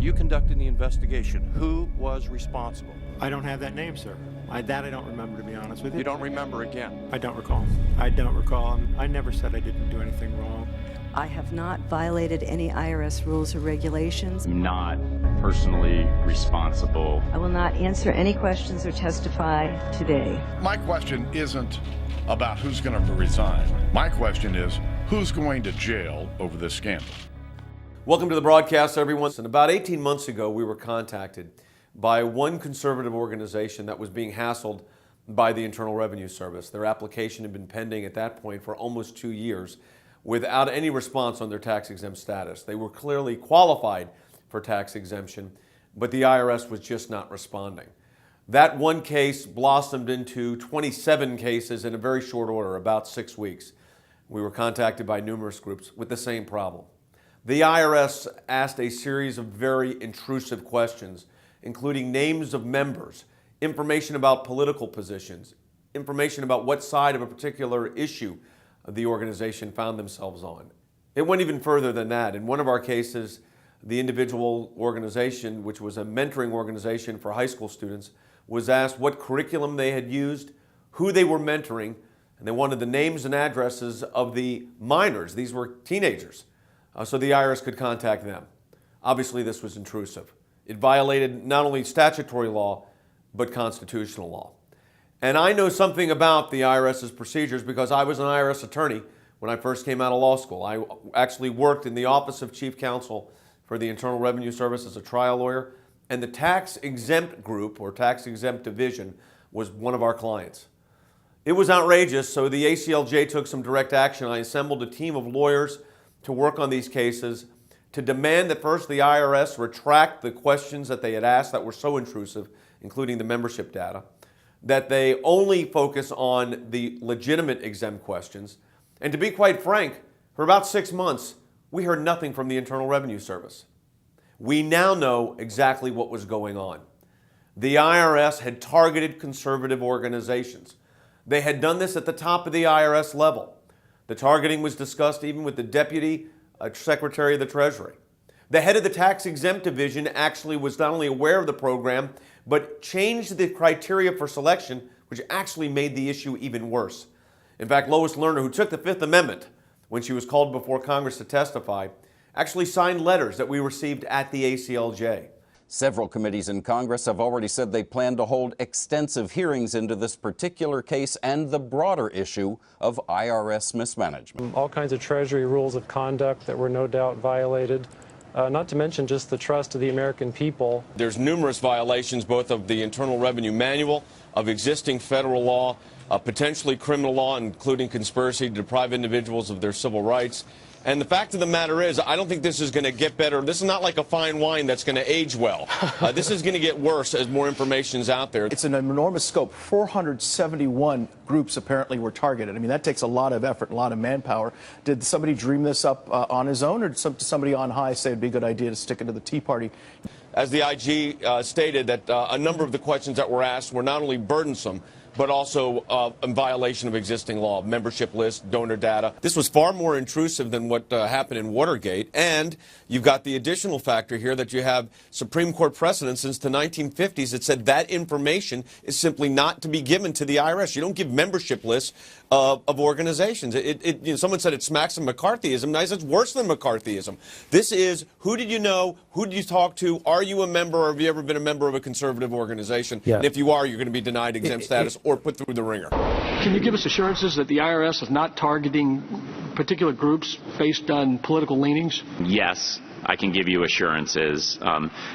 You conducted the investigation. Who was responsible? I don't have that name, sir. I don't remember, to be honest with you. You don't remember again? I don't recall. I don't recall. I never said I didn't do anything wrong. I have not violated any IRS rules or regulations. I'm not personally responsible. I will not answer any questions or testify today. My question isn't about who's going to resign. My question is, who's going to jail over this scandal? Welcome to the broadcast, everyone. And about 18 months ago, we were contacted by one conservative organization that was being hassled by the Internal Revenue Service. Their application had been pending at that point for almost 2 years without any response on their tax-exempt status. They were clearly qualified for tax exemption, but the IRS was just not responding. That one case blossomed into 27 cases in a very short order, about 6 weeks. We were contacted by numerous groups with the same problem. The IRS asked a series of very intrusive questions, including names of members, information about political positions, information about what side of a particular issue the organization found themselves on. It went even further than that. In one of our cases, the individual organization, which was a mentoring organization for high school students, was asked what curriculum they had used, who they were mentoring, and they wanted the names and addresses of the minors. These were teenagers, so the IRS could contact them. Obviously, this was intrusive. It violated not only statutory law, but constitutional law. And I know something about the IRS's procedures because I was an IRS attorney when I first came out of law school. I actually worked in the Office of Chief Counsel for the Internal Revenue Service as a trial lawyer, and the tax-exempt group or tax-exempt division was one of our clients. It was outrageous, so the ACLJ took some direct action. I assembled a team of lawyers to work on these cases to demand that first the IRS retract the questions that they had asked that were so intrusive, including the membership data, that they only focus on the legitimate exempt questions. And to be quite frank, for about 6 months, we heard nothing from the Internal Revenue Service. We now know exactly what was going on. The IRS had targeted conservative organizations. They had done this at the top of the IRS level. The targeting was discussed even with the Deputy Secretary of the Treasury. The head of the tax-exempt division actually was not only aware of the program, but changed the criteria for selection, which actually made the issue even worse. In fact, Lois Lerner, who took the Fifth Amendment when she was called before Congress to testify, actually signed letters that we received at the ACLJ. Several committees in Congress have already said they plan to hold extensive hearings into this particular case and the broader issue of IRS mismanagement. All kinds of Treasury rules of conduct that were no doubt violated. Not to mention just the trust of the American people. There's numerous violations both of the Internal Revenue Manual, of existing federal law, potentially criminal law, including conspiracy to deprive individuals of their civil rights. And the fact of the matter is, I don't think this is going to get better. This is not like a fine wine that's going to age well. This is going to get worse as more information is out there. It's an enormous scope. 471 groups apparently were targeted. I mean, that takes a lot of effort, a lot of manpower. Did somebody dream this up on his own, or did somebody on high say it'd be a good idea to stick it to the Tea Party? As the IG stated, that a number of the questions that were asked were not only burdensome, but also in violation of existing law, membership list, donor data. This was far more intrusive than what happened in Watergate. And you've got the additional factor here that you have Supreme Court precedent since the 1950s that said that information is simply not to be given to the IRS. You don't give membership lists of organizations. Someone said it smacks of McCarthyism. I said it's worse than McCarthyism. This is who did you know, who did you talk to, are you a member, or have you ever been a member of a conservative organization? Yeah. And if you are, you're going to be denied exempt status or put through the ringer. Can you give us assurances that the IRS is not targeting particular groups based on political leanings? Yes, I can give you assurances.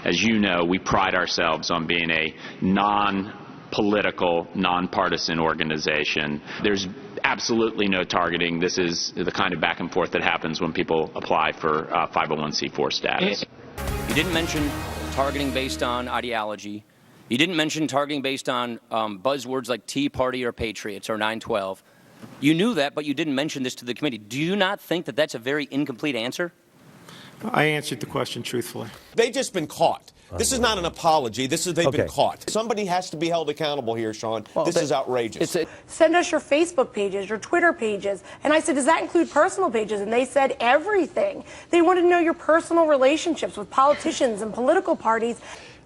As you know, we pride ourselves on being a non-political, nonpartisan organization. There's absolutely no targeting. This is the kind of back and forth that happens when people apply for 501c4 status. You didn't mention targeting based on ideology. You didn't mention targeting based on buzzwords like Tea Party or Patriots or 9/12. You knew that, but you didn't mention this to the committee. Do you not think that that's a very incomplete answer? I answered the question truthfully. They've just been caught. This is not an apology. They've been caught. Somebody has to be held accountable here, Sean. This is outrageous. Send us your Facebook pages, your Twitter pages. And I said, does that include personal pages? And they said everything. They wanted to know your personal relationships with politicians and political parties.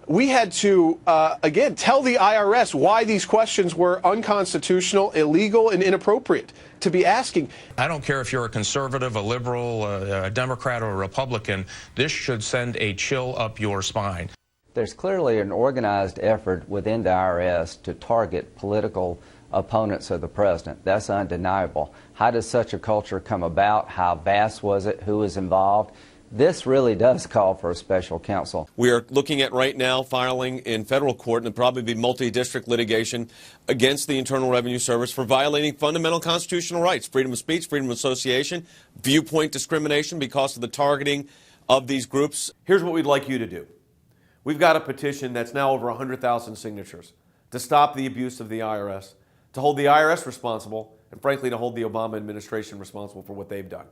We had to, again, tell the IRS why these questions were unconstitutional, illegal, and inappropriate to be asking. I don't care if you're a conservative, a liberal, a Democrat, or a Republican. This should send a chill up your spine. There's clearly an organized effort within the IRS to target political opponents of the president. That's undeniable. How does such a culture come about? How vast was it? Who was involved? This really does call for a special counsel. We are looking at right now filing in federal court, and it'll probably be multi-district litigation against the Internal Revenue Service for violating fundamental constitutional rights, freedom of speech, freedom of association, viewpoint discrimination because of the targeting of these groups. Here's what we'd like you to do. We've got a petition that's now over 100,000 signatures to stop the abuse of the IRS, to hold the IRS responsible, and frankly, to hold the Obama administration responsible for what they've done.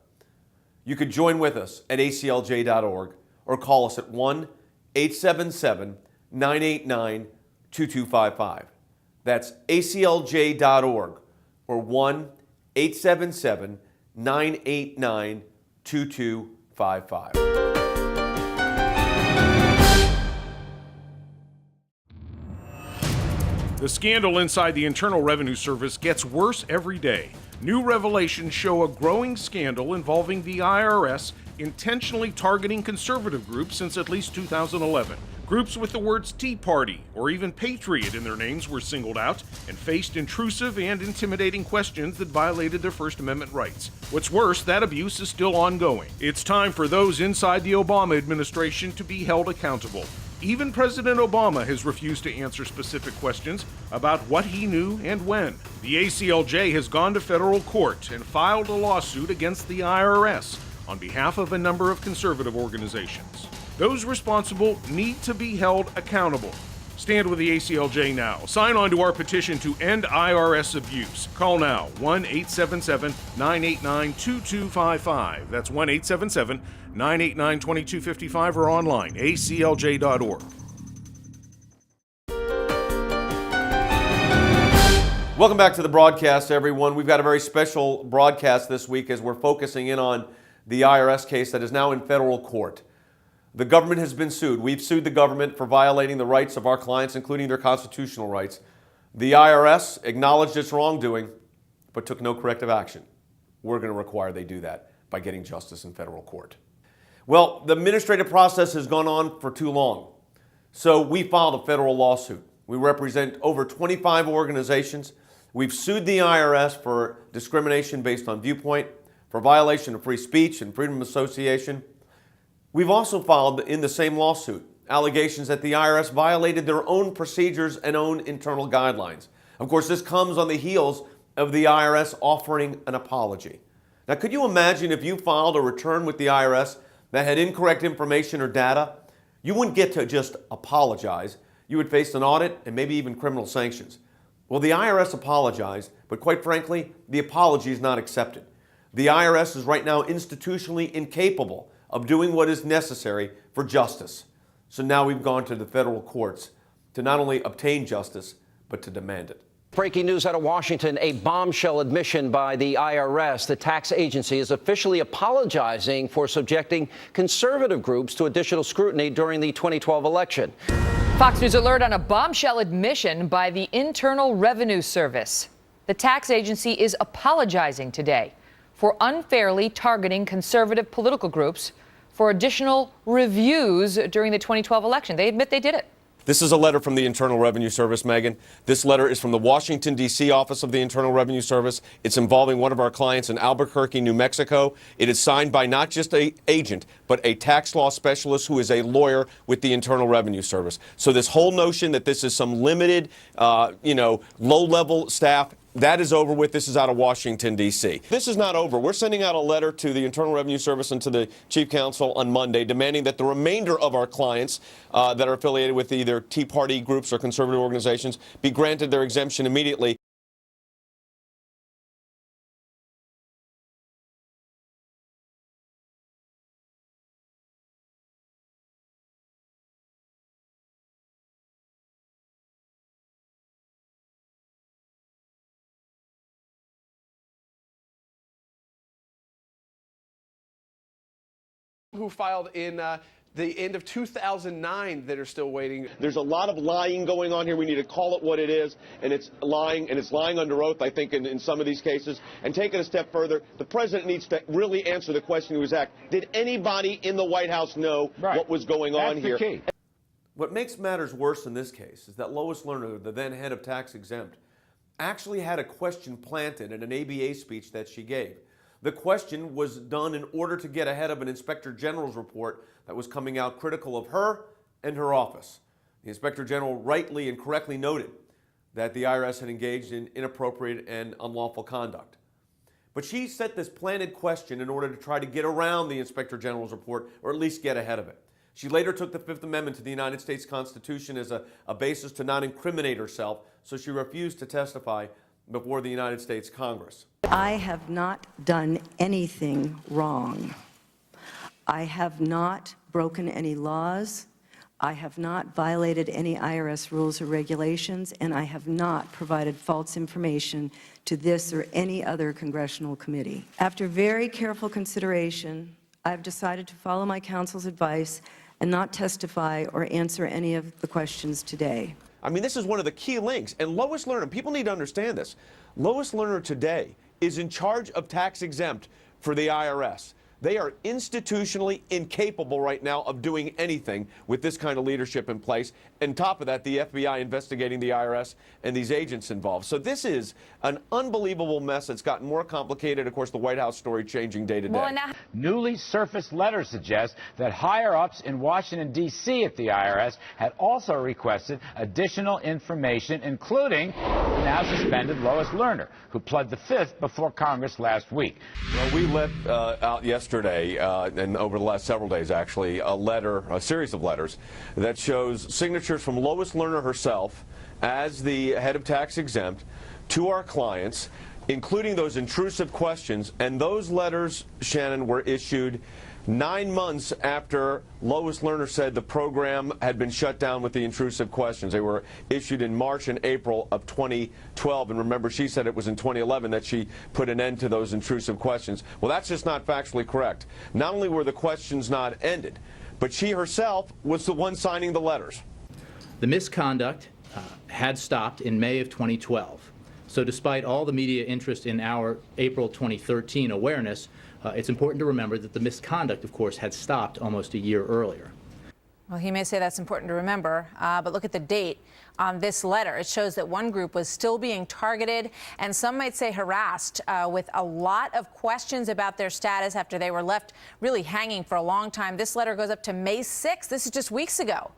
You could join with us at aclj.org or call us at 1-877-989-2255. That's aclj.org or 1-877-989-2255. The scandal inside the Internal Revenue Service gets worse every day. New revelations show a growing scandal involving the IRS intentionally targeting conservative groups since at least 2011. Groups with the words Tea Party or even Patriot in their names were singled out and faced intrusive and intimidating questions that violated their First Amendment rights. What's worse, that abuse is still ongoing. It's time for those inside the Obama administration to be held accountable. Even President Obama has refused to answer specific questions about what he knew and when. The ACLJ has gone to federal court and filed a lawsuit against the IRS on behalf of a number of conservative organizations. Those responsible need to be held accountable. Stand with the ACLJ now. Sign on to our petition to end IRS abuse. Call now, 1-877-989-2255. That's 1-877-989-2255 or online, aclj.org. Welcome back to the broadcast, everyone. We've got a very special broadcast this week as we're focusing in on the IRS case that is now in federal court. The government has been sued. We've sued the government for violating the rights of our clients, including their constitutional rights. The IRS acknowledged its wrongdoing, but took no corrective action. We're going to require they do that by getting justice in federal court. Well, the administrative process has gone on for too long, so we filed a federal lawsuit. We represent over 25 organizations. We've sued the IRS for discrimination based on viewpoint, for violation of free speech and freedom of association. We've also filed in the same lawsuit allegations that the IRS violated their own procedures and own internal guidelines. Of course, this comes on the heels of the IRS offering an apology. Now, could you imagine if you filed a return with the IRS that had incorrect information or data? You wouldn't get to just apologize. You would face an audit and maybe even criminal sanctions. Well, the IRS apologized, but quite frankly, the apology is not accepted. The IRS is right now institutionally incapable of doing what is necessary for justice. So now we've gone to the federal courts to not only obtain justice, but to demand it. Breaking news out of Washington, a bombshell admission by the IRS. The tax agency is officially apologizing for subjecting conservative groups to additional scrutiny during the 2012 election. Fox News alert on a bombshell admission by the Internal Revenue Service. The tax agency is apologizing today for unfairly targeting conservative political groups for additional reviews during the 2012 election. They admit they did it. This is a letter from the Internal Revenue Service, Megan. This letter is from the Washington, D.C. office of the Internal Revenue Service. It's involving one of our clients in Albuquerque, New Mexico. It is signed by not just an agent, but a tax law specialist who is a lawyer with the Internal Revenue Service. So this whole notion that this is some limited, low-level staff, that is over with. This is out of Washington, D.C. This is not over. We're sending out a letter to the Internal Revenue Service and to the Chief Counsel on Monday demanding that the remainder of our clients that are affiliated with either Tea Party groups or conservative organizations be granted their exemption immediately. Who filed in the end of 2009 that are still waiting. There's a lot of lying going on here. We need to call it what it is, and it's lying under oath, I think, in some of these cases. And take it a step further, the president needs to really answer the question he was asked. Did anybody in the White House know what was going on here? That's the key. What makes matters worse in this case is that Lois Lerner, the then head of Tax Exempt, actually had a question planted in an ABA speech that she gave. The question was done in order to get ahead of an Inspector General's report that was coming out critical of her and her office. The Inspector General rightly and correctly noted that the IRS had engaged in inappropriate and unlawful conduct. But she set this planted question in order to try to get around the Inspector General's report, or at least get ahead of it. She later took the Fifth Amendment to the United States Constitution as a basis to not incriminate herself, so she refused to testify before the United States Congress. I have not done anything wrong. I have not broken any laws. I have not violated any IRS rules or regulations, and I have not provided false information to this or any other congressional committee. After very careful consideration, I've decided to follow my counsel's advice and not testify or answer any of the questions today. I mean, this is one of the key links. And Lois Lerner, people need to understand this. Lois Lerner today is in charge of tax exempt for the IRS. They are institutionally incapable right now of doing anything with this kind of leadership in place. And top of that, the FBI investigating the IRS and these agents involved. So this is an unbelievable mess that's gotten more complicated. Of course, the White House story changing day to day. Newly surfaced letters suggest that higher-ups in Washington, D.C. at the IRS had also requested additional information, including the now suspended Lois Lerner, who pled the Fifth before Congress last week. Well, we let out yesterday, and over the last several days actually, a series of letters that shows signatures from Lois Lerner herself as the head of tax exempt to our clients, including those intrusive questions. And those letters, Shannon, were issued 9 months after Lois Lerner said the program had been shut down with the intrusive questions. They were issued in March and April of 2012. And remember, she said it was in 2011 that she put an end to those intrusive questions. Well, that's just not factually correct. Not only were the questions not ended, but she herself was the one signing the letters. The misconduct had stopped in May of 2012. So despite all the media interest in our April 2013 awareness, it's important to remember that the misconduct, of course, had stopped almost a year earlier. Well, he may say that's important to remember, but look at the date on this letter. It shows that one group was still being targeted, and some might say harassed, with a lot of questions about their status after they were left really hanging for a long time. This letter goes up to May 6th. This is just weeks ago.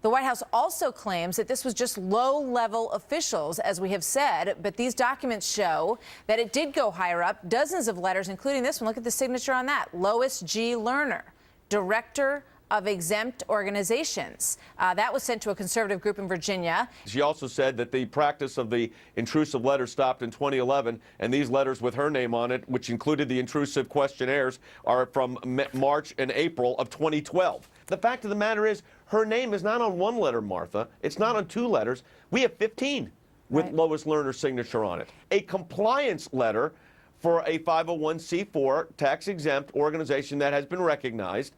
The White House also claims that this was just low-level officials, as we have said, but these documents show that it did go higher up. Dozens of letters, including this one. Look at the signature on that. Lois G. Lerner, Director of Exempt Organizations. That was sent to a conservative group in Virginia. She also said that the practice of the intrusive letters stopped in 2011, and these letters with her name on it, which included the intrusive questionnaires, are from March and April of 2012. The fact of the matter is, her name is not on one letter, Martha. It's not on 2 letters. We have 15 with Lois Lerner's signature on it. A compliance letter for a 501c4 tax-exempt organization that has been recognized.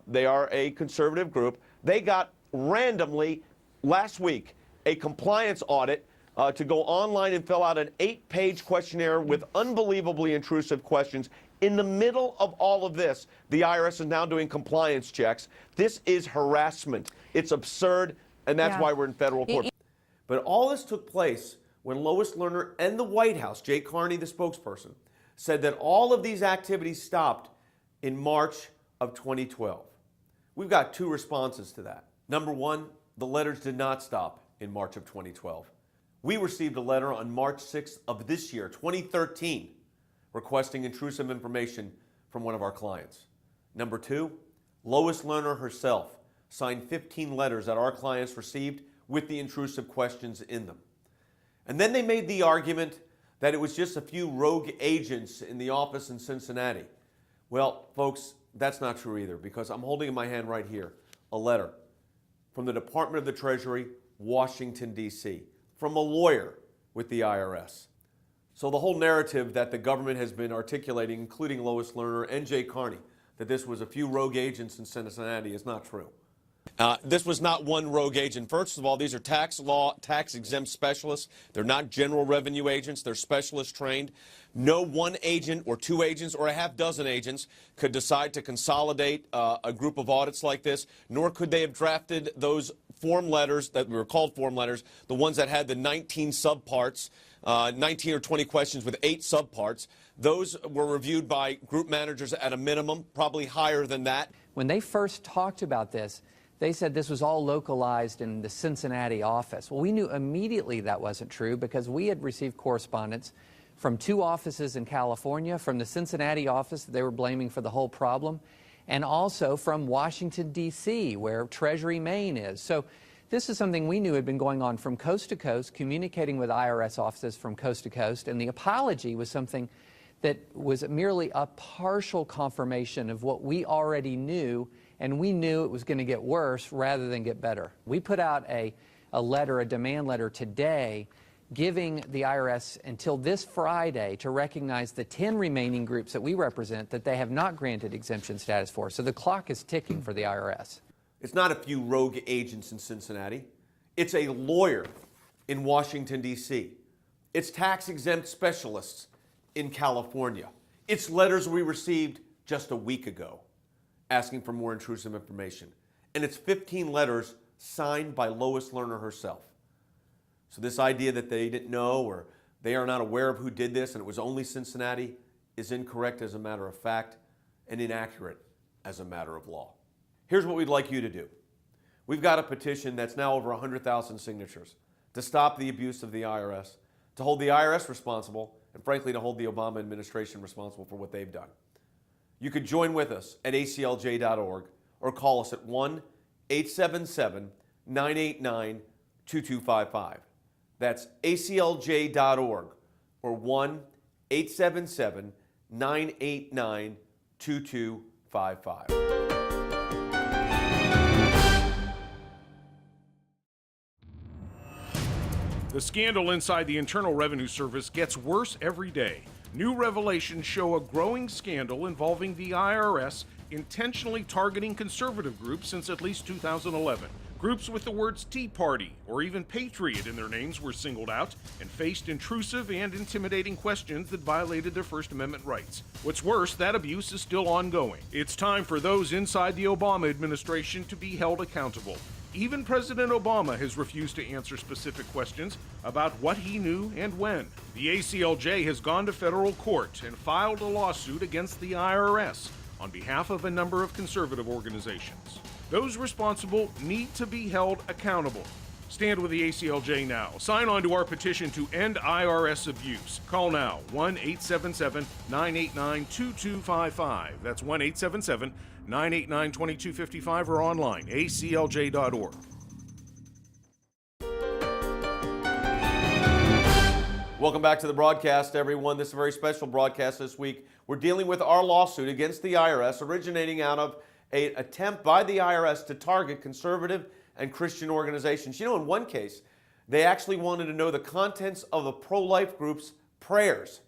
They are a conservative group. They got randomly last week a compliance audit to go online and fill out an 8-page questionnaire with unbelievably intrusive questions. In the middle of all of this, the IRS is now doing compliance checks. This is harassment. It's absurd, and that's why we're in federal court. But all this took place when Lois Lerner and the White House, Jay Carney, the spokesperson, said that all of these activities stopped in March of 2012. We've got 2 responses to that. Number one, the letters did not stop in March of 2012. We received a letter on March 6th of this year, 2013, requesting intrusive information from one of our clients. Number 2, Lois Lerner herself signed 15 letters that our clients received with the intrusive questions in them. And then they made the argument that it was just a few rogue agents in the office in Cincinnati. Well, folks, that's not true either, because I'm holding in my hand right here a letter from the Department of the Treasury, Washington, D.C., from a lawyer with the IRS. So the whole narrative that the government has been articulating, including Lois Lerner and Jay Carney, that this was a few rogue agents in Cincinnati is not true. This was not one rogue agent. First of all, these are tax-exempt specialists. They're not general revenue agents. They're specialist trained. No one agent or two agents or a half dozen agents could decide to consolidate a group of audits like this, nor could they have drafted those form letters that were called form letters, the ones that had the 19 subparts, 19 or 20 questions with 8 subparts. Those were reviewed by group managers at a minimum, probably higher than that. When they first talked about this, they said this was all localized in the Cincinnati office. Well, we knew immediately that wasn't true because we had received correspondence from 2 offices in California, from the Cincinnati office that they were blaming for the whole problem, and also from Washington, D.C., where Treasury Maine is. So this is something we knew had been going on from coast to coast, communicating with IRS offices from coast to coast, and the apology was something that was merely a partial confirmation of what we already knew, and we knew it was going to get worse rather than get better. We put out a letter, a demand letter today, giving the IRS until this Friday to recognize the 10 remaining groups that we represent that they have not granted exemption status for. So the clock is ticking for the IRS. It's not a few rogue agents in Cincinnati. It's a lawyer in Washington, D.C. It's tax-exempt specialists in California. It's letters we received just a week ago asking for more intrusive information. And it's 15 letters signed by Lois Lerner herself. So this idea that they didn't know or they are not aware of who did this and it was only Cincinnati is incorrect as a matter of fact and inaccurate as a matter of law. Here's what we'd like you to do. We've got a petition that's now over 100,000 signatures to stop the abuse of the IRS, to hold the IRS responsible, and frankly to hold the Obama administration responsible for what they've done. You could join with us at aclj.org or call us at 1-877-989-2255. That's aclj.org or 1-877-989-2255. The scandal inside the Internal Revenue Service gets worse every day. New revelations show a growing scandal involving the IRS intentionally targeting conservative groups since at least 2011. Groups with the words Tea Party or even Patriot in their names were singled out and faced intrusive and intimidating questions that violated their First Amendment rights. What's worse, that abuse is still ongoing. It's time for those inside the Obama administration to be held accountable. Even President Obama has refused to answer specific questions about what he knew and when. The ACLJ has gone to federal court and filed a lawsuit against the IRS on behalf of a number of conservative organizations. Those responsible need to be held accountable. Stand with the ACLJ now. Sign on to our petition to end IRS abuse. Call now, 1-877-989-2255. That's 1-877-989-2255 or online, aclj.org. Welcome back to the broadcast, everyone. This is a very special broadcast this week. We're dealing with our lawsuit against the IRS originating out of an attempt by the IRS to target conservative and Christian organizations. You know, in one case, they actually wanted to know the contents of the pro-life group's prayers.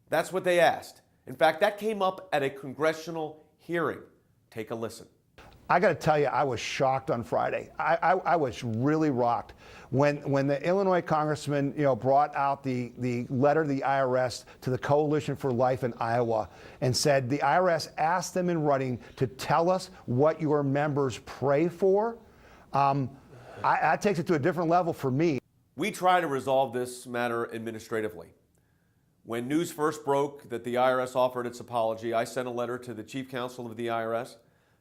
That's what they asked. In fact, that came up at a congressional hearing. Take a listen. I got to tell you, I was shocked on Friday. I was really rocked when the Illinois congressman, brought out the letter to the IRS to the Coalition for Life in Iowa and said the IRS asked them in writing to tell us what your members pray for. That takes it to a different level for me. We try to resolve this matter administratively. When news first broke that the IRS offered its apology, I sent a letter to the Chief Counsel of the IRS,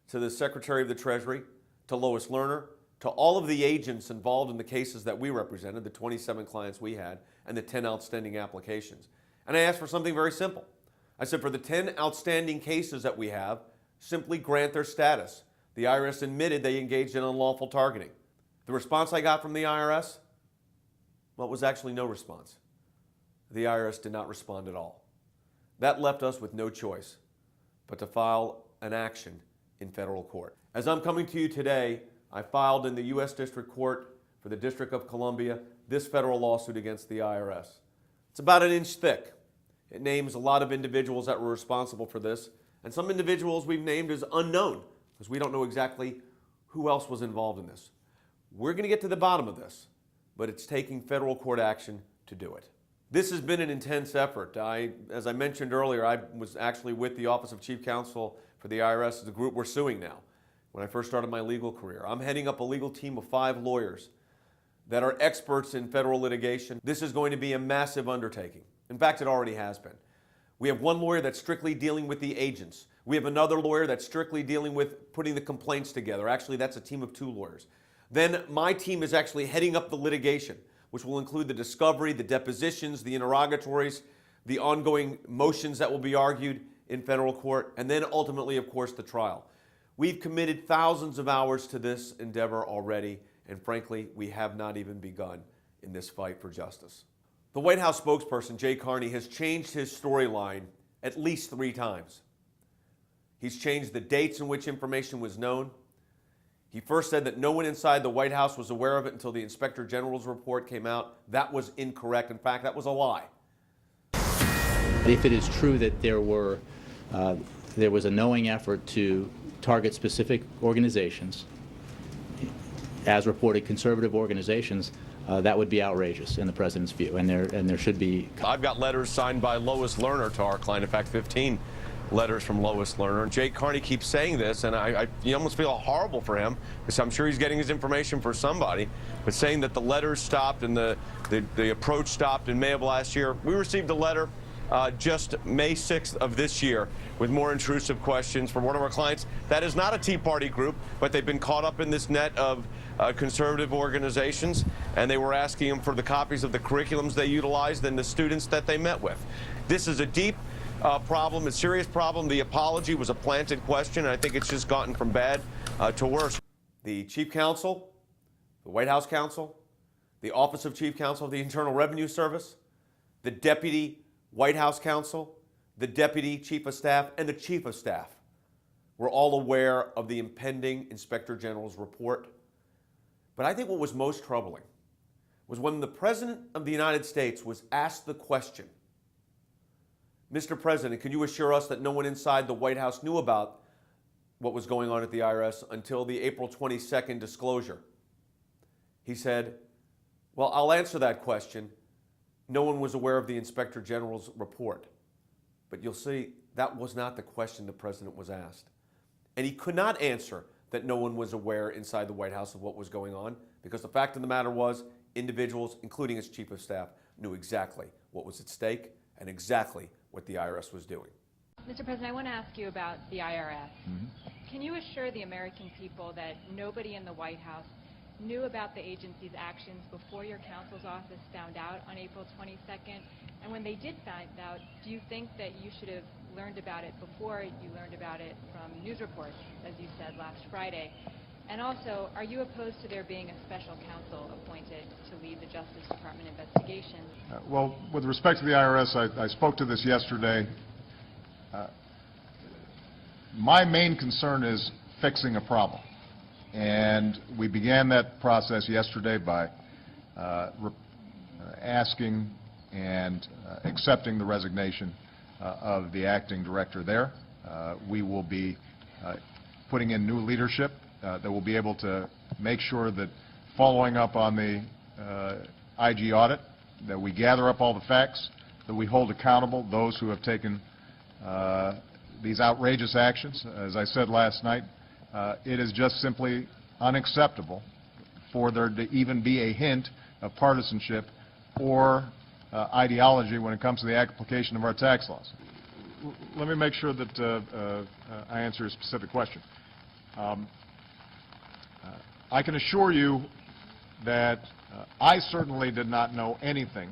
to the Secretary of the Treasury, to Lois Lerner, to all of the agents involved in the cases that we represented, the 27 clients we had, and the 10 outstanding applications. And I asked for something very simple. I said, for the 10 outstanding cases that we have, simply grant their status. The IRS admitted they engaged in unlawful targeting. The response I got from the IRS? Well, it was actually no response. The IRS did not respond at all. That left us with no choice but to file an action in federal court. As I'm coming to you today, I filed in the U.S. District Court for the District of Columbia this federal lawsuit against the IRS. It's about an inch thick. It names a lot of individuals that were responsible for this, And some individuals we've named as unknown because we don't know exactly who else was involved in this. We're going to get to the bottom of this, but it's taking federal court action to do it. This has been an intense effort. As I mentioned earlier, I was actually with the Office of Chief Counsel for the IRS, the group we're suing now, when I first started my legal career. I'm heading up a legal team of 5 lawyers that are experts in federal litigation. This is going to be a massive undertaking. In fact, it already has been. We have one lawyer that's strictly dealing with the agents. We have another lawyer that's strictly dealing with putting the complaints together. Actually, that's a team of 2 lawyers. Then my team is actually heading up the litigation, which will include the discovery, the depositions, the interrogatories, the ongoing motions that will be argued in federal court, and then ultimately, of course, the trial. We've committed thousands of hours to this endeavor already, and frankly, we have not even begun in this fight for justice. The White House spokesperson, Jay Carney, has changed his storyline at least 3 times. He's changed the dates in which information was known. He first said that no one inside the White House was aware of it until the Inspector General's report came out. That was incorrect. In fact, that was a lie. If it is true that there was a knowing effort to target specific organizations, as reported conservative organizations, that would be outrageous in the president's view, and there should be. I've got letters signed by Lois Lerner to our client. In fact, 15 letters from Lois Lerner. And Jay Carney keeps saying this, and you almost feel horrible for him, because I'm sure he's getting his information for somebody, but saying that the letters stopped and the approach stopped in May of last year. We received a letter just May 6th of this year with more intrusive questions from one of our clients. That is not a Tea Party group, but they've been caught up in this net of conservative organizations, and they were asking them for the copies of the curriculums they utilized and the students that they met with. This is a deep problem, a serious problem. The apology was a planted question, and I think it's just gotten from bad to worse. The Chief Counsel, the White House Counsel, the Office of Chief Counsel of the Internal Revenue Service, the Deputy White House Counsel, the Deputy Chief of Staff, and the Chief of Staff were all aware of the impending Inspector General's report. But I think what was most troubling was when the President of the United States was asked the question, Mr. President, can you assure us that no one inside the White House knew about what was going on at the IRS until the April 22nd disclosure? He said, well, I'll answer that question. No one was aware of the Inspector General's report. But you'll see, that was not the question the President was asked. And he could not answer that no one was aware inside the White House of what was going on, because the fact of the matter was, individuals, including his Chief of Staff, knew exactly what was at stake and exactly what the IRS was doing. Mr. President, I want to ask you about the IRS. Can you assure the American people that nobody in the White House knew about the agency's actions before your counsel's office found out on April 22nd? And when they did find out, do you think that you should have learned about it before you learned about it from news reports, as you said last Friday? And also, are you opposed to there being a special counsel appointed to lead the Justice Department investigation? Well, with respect to the IRS, I spoke to this yesterday. My main concern is fixing a problem. And we began that process yesterday by asking and accepting the resignation of the acting director there. We will be putting in new leadership that will be able to make sure that following up on the IG audit, that we gather up all the facts, that we hold accountable those who have taken these outrageous actions. As I said last night, it is just simply unacceptable for there to even be a hint of partisanship or ideology when it comes to the application of our tax laws. Let me make sure that I answer a specific question. I can assure you that I certainly did not know anything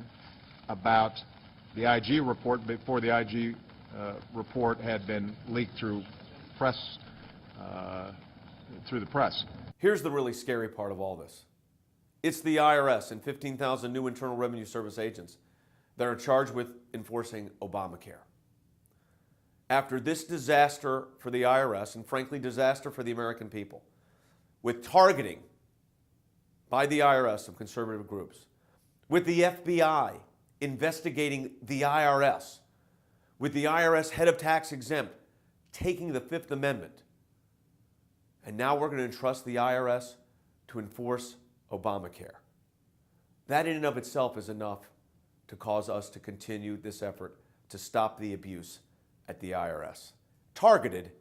about the IG report before the IG report had been leaked through the press. Here's the really scary part of all this. It's the IRS and 15,000 new Internal Revenue Service agents that are charged with enforcing Obamacare. After this disaster for the IRS, and frankly disaster for the American people, with targeting by the IRS of conservative groups, with the FBI investigating the IRS, with the IRS head of tax exempt taking the Fifth Amendment, and now we're going to entrust the IRS to enforce Obamacare. That in and of itself is enough to cause us to continue this effort to stop the abuse at the IRS, targeted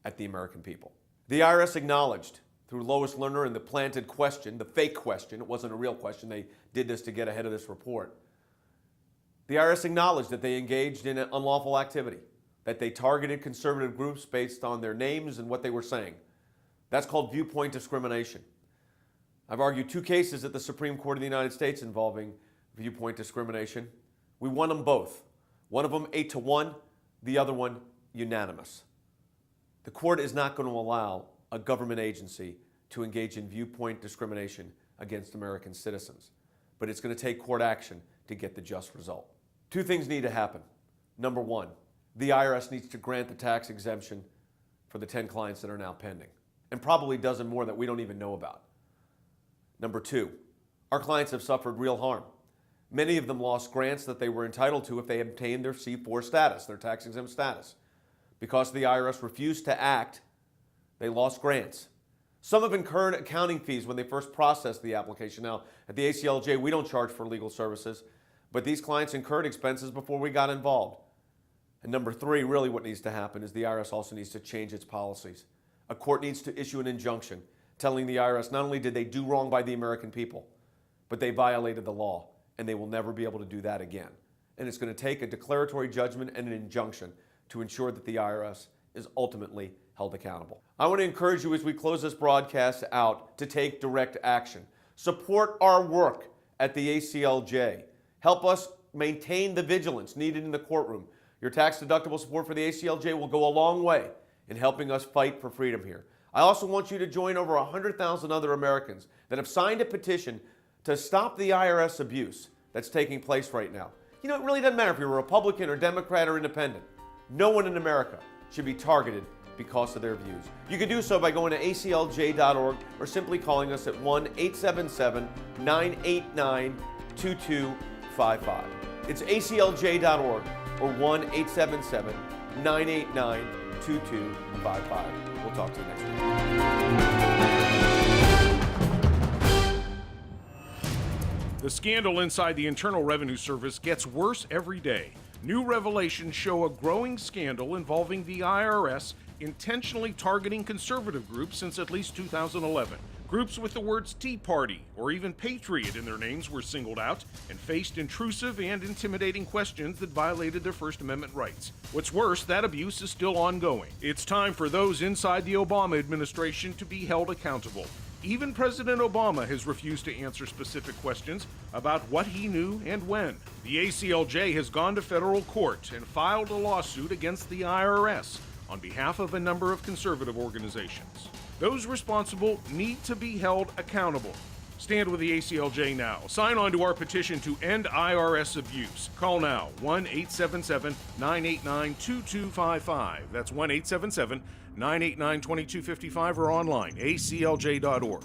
at the American people. The IRS acknowledged through Lois Lerner and the planted question, the fake question, it wasn't a real question, they did this to get ahead of this report. The IRS acknowledged that they engaged in unlawful activity, that they targeted conservative groups based on their names and what they were saying. That's called viewpoint discrimination. I've argued 2 cases at the Supreme Court of the United States involving viewpoint discrimination. We won them both. One of them 8-1, the other one unanimous. The court is not going to allow a government agency to engage in viewpoint discrimination against American citizens, but it's going to take court action to get the just result. 2 things need to happen. Number 1, the IRS needs to grant the tax exemption for the 10 clients that are now pending, and probably a dozen more that we don't even know about. Number 2, our clients have suffered real harm. Many of them lost grants that they were entitled to if they obtained their C4 status, their tax-exempt status. Because the IRS refused to act, they lost grants. Some have incurred accounting fees when they first processed the application. Now, at the ACLJ, we don't charge for legal services, but these clients incurred expenses before we got involved. And number 3, really what needs to happen is the IRS also needs to change its policies. A court needs to issue an injunction telling the IRS not only did they do wrong by the American people, but they violated the law, and they will never be able to do that again. And it's going to take a declaratory judgment and an injunction to ensure that the IRS is ultimately held accountable. I want to encourage you as we close this broadcast out to take direct action. Support our work at the ACLJ. Help us maintain the vigilance needed in the courtroom. Your tax-deductible support for the ACLJ will go a long way in helping us fight for freedom here. I also want you to join over 100,000 other Americans that have signed a petition to stop the IRS abuse that's taking place right now. You know, it really doesn't matter if you're a Republican or Democrat or Independent. No one in America should be targeted because of their views. You can do so by going to aclj.org or simply calling us at 1-877-989-2255. It's aclj.org or 1-877-989-2255. We'll talk to you next week. The scandal inside the Internal Revenue Service gets worse every day. New revelations show a growing scandal involving the IRS intentionally targeting conservative groups since at least 2011. Groups with the words Tea Party or even Patriot in their names were singled out and faced intrusive and intimidating questions that violated their First Amendment rights. What's worse, that abuse is still ongoing. It's time for those inside the Obama administration to be held accountable. Even President Obama has refused to answer specific questions about what he knew and when. The ACLJ has gone to federal court and filed a lawsuit against the IRS on behalf of a number of conservative organizations. Those responsible need to be held accountable. Stand with the ACLJ now. Sign on to our petition to end IRS abuse. Call now, 1-877-989-2255. That's 1-877-989-2255 or online, aclj.org.